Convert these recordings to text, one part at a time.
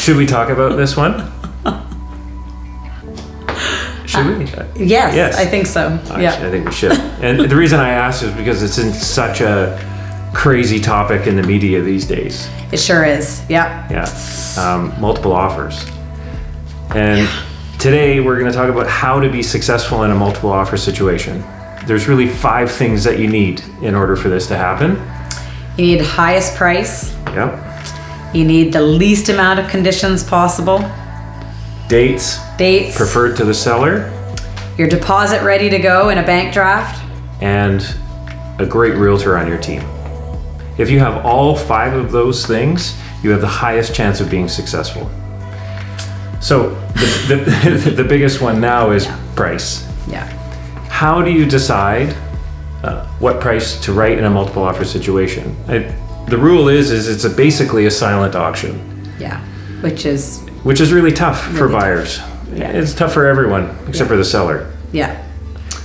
Should we talk about this one? Should we? Yes, I think so. I think we should. And the reason I asked is because it's in such a crazy topic in the media these days. It sure is. Yeah. Multiple offers. And today we're going to talk about how to be successful in a multiple offer situation. There's really 5 things that you need in order for this to happen. You need highest price. Yep. You need the least amount of conditions possible. Dates. Preferred to the seller. Your deposit ready to go in a bank draft. And a great realtor on your team. If you have all 5 of those things, you have the highest chance of being successful. So the biggest one now is price. Yeah. How do you decide what price to write in a multiple offer situation? The rule is it's basically a silent auction. Yeah, which is really tough for buyers. Yeah. It's tough for everyone except for the seller. Yeah.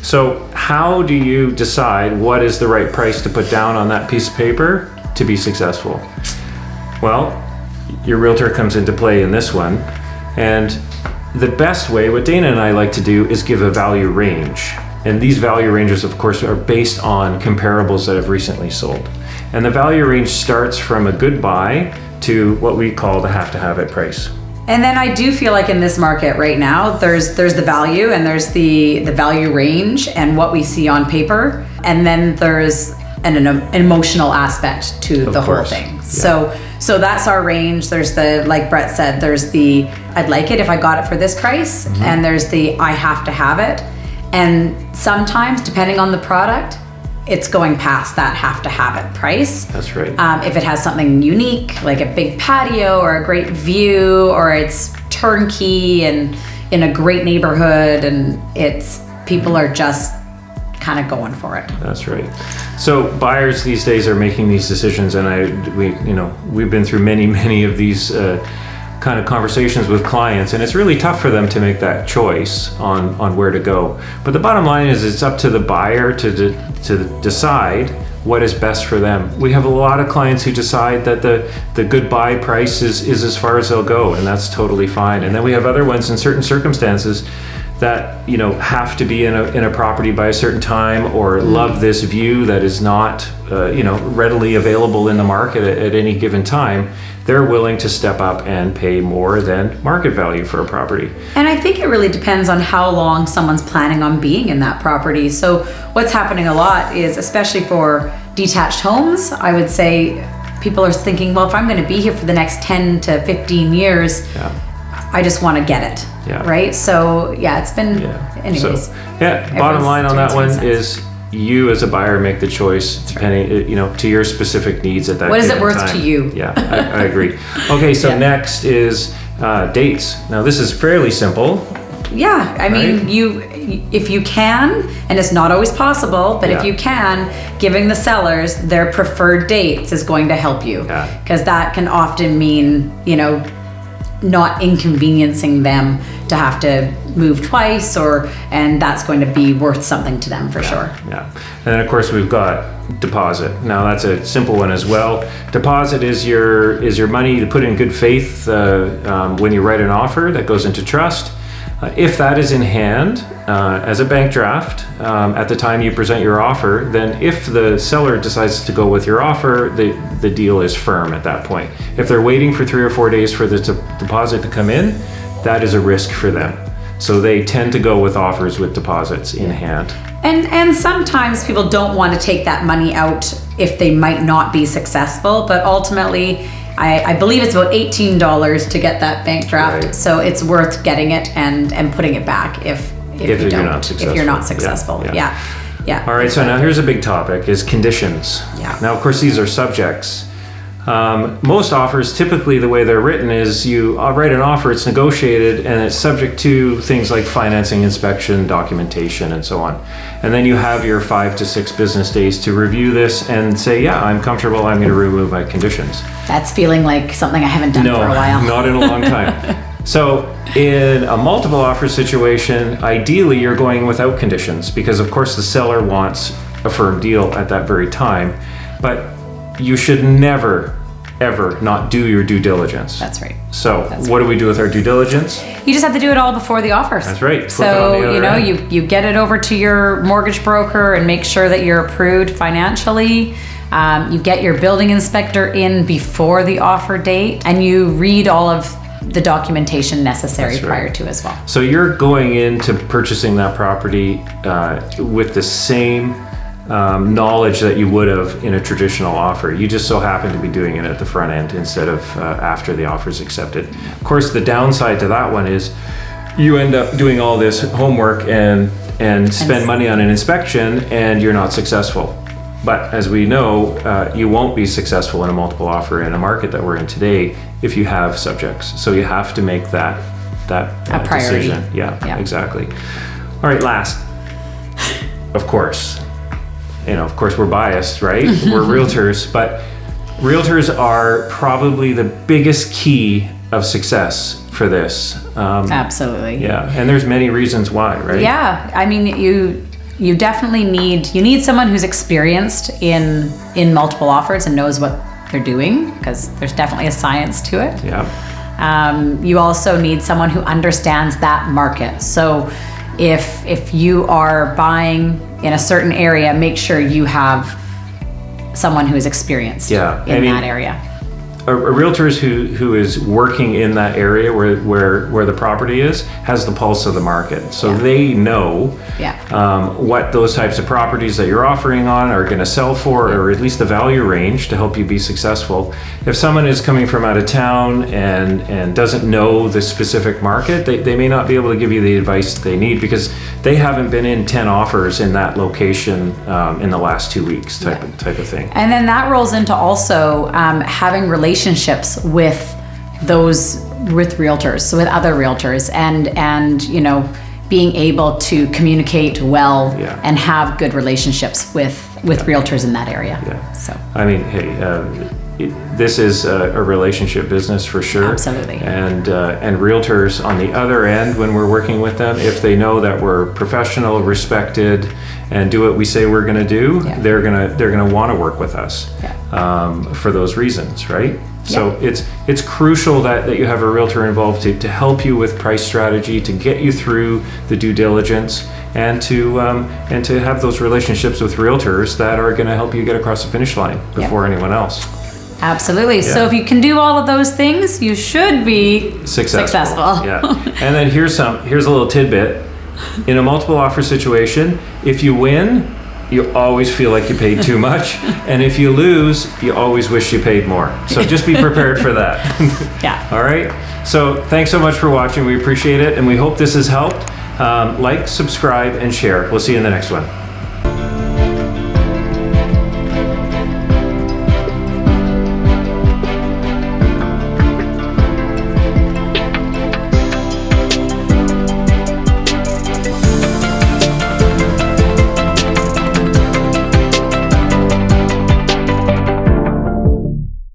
So how do you decide what is the right price to put down on that piece of paper to be successful? Well, your realtor comes into play in this one. And the best way, what Dana and I like to do, is give a value range. And these value ranges, of course, are based on comparables that have recently sold. And the value range starts from a good buy to what we call the have to have it price. And then I do feel like in this market right now, there's the value and there's the value range and what we see on paper. And then there's an emotional aspect to the whole thing. Yeah. So that's our range. There's the, like Brett said, there's the, I'd like it if I got it for this price. Mm-hmm. And there's the, I have to have it. And sometimes, depending on the product, it's going past that have to have it price. That's right. If it has something unique, like a big patio or a great view, or it's turnkey and in a great neighborhood, and people are just kind of going for it. That's right. So buyers these days are making these decisions, and we've been through many of these kind of conversations with clients, and it's really tough for them to make that choice on where to go. But the bottom line is it's up to the buyer to decide what is best for them. We have a lot of clients who decide that the good buy price is as far as they'll go, and that's totally fine. And then we have other ones in certain circumstances that have to be in a property by a certain time, or love this view that is not readily available in the market at any given time. They're willing to step up and pay more than market value for a property. And I think it really depends on how long someone's planning on being in that property. So what's happening a lot is, especially for detached homes, I would say people are thinking, well, if I'm going to be here for the next 10 to 15 years, I just want to get it. Yeah. Right? So it's been, anyways. So, bottom line on that one is you as a buyer make the choice depending, to your specific needs at that time. What is it worth to you? Yeah, I agree. Okay, so next is dates. Now this is fairly simple. Yeah, I mean, if you can, and it's not always possible, but if you can, giving the sellers their preferred dates is going to help you. Because that can often mean, not inconveniencing them to have to move twice, and that's going to be worth something to them for sure. Yeah. And then of course we've got deposit. Now that's a simple one as well. Deposit is your money to put in good faith when you write an offer that goes into trust. If that is in hand as a bank draft at the time you present your offer, then if the seller decides to go with your offer, the deal is firm at that point. If they're waiting for 3 or 4 days for the deposit to come in, that is a risk for them. So they tend to go with offers with deposits in hand. And sometimes people don't want to take that money out if they might not be successful, but ultimately I believe it's about $18 to get that bank draft. Right. So it's worth getting it and putting it back if you're not successful. Yeah. All right, so now here's a big topic is conditions. Yeah. Now of course these are subjects. Most offers, typically the way they're written is you write an offer, it's negotiated, and it's subject to things like financing, inspection, documentation, and so on. And then you have your 5 to 6 business days to review this and say, I'm comfortable, I'm going to remove my conditions. That's feeling like something I haven't done for a while. No, not in a long time. So in a multiple offer situation, ideally you're going without conditions because of course the seller wants a firm deal at that very time. But you should never, ever not do your due diligence. That's right. So what do we do with our due diligence? You just have to do it all before the offers. That's right. Flip it on So, the other you know, end. you get it over to your mortgage broker and make sure that you're approved financially. You get your building inspector in before the offer date, and you read all of the documentation necessary That's right. prior to as well. So you're going into purchasing that property with the same knowledge that you would have in a traditional offer. You just so happen to be doing it at the front end instead of after the offer is accepted. Of course, the downside to that one is you end up doing all this homework and spend money on an inspection and you're not successful. But as we know, you won't be successful in a multiple offer in a market that we're in today if you have subjects. So you have to make that A priority. decision. Yeah, Yeah. exactly. All right, last, of course, of course we're biased, right? We're realtors, but realtors are probably the biggest key of success for this. Absolutely. Yeah, and there's many reasons why, right? Yeah, I mean, you definitely need someone who's experienced in multiple offers and knows what they're doing, because there's definitely a science to it. Yeah. You also need someone who understands that market. So if you are buying in a certain area, make sure you have someone who is experienced Yeah, in that area. A realtor who is working in that area where the property is has the pulse of the market, so they know what those types of properties that you're offering on are going to sell for, or at least the value range to help you be successful. If someone is coming from out of town and doesn't know the specific market, they may not be able to give you the advice they need because they haven't been in 10 offers in that location in the last 2 weeks type of thing. And then that rolls into also having relationships with realtors, so with other realtors, and being able to communicate well and have good relationships with realtors in that area. Yeah. So I mean, hey, this is a relationship business for sure. Absolutely. And realtors on the other end, when we're working with them, if they know that we're professional, respected, and do what we say we're going to do, they're gonna want to work with us for those reasons, right? So it's crucial that you have a realtor involved to help you with price strategy, to get you through the due diligence, and to have those relationships with realtors that are going to help you get across the finish line before anyone else. absolutely. So if you can do all of those things, you should be successful. Yeah. And then here's a little tidbit. In a multiple offer situation, if you win, you always feel like you paid too much, and if you lose, you always wish you paid more. So just be prepared for that. Yeah. All right. So thanks so much for watching. We appreciate it, and we hope this has helped. Like, subscribe, and share. We'll see you in the next one.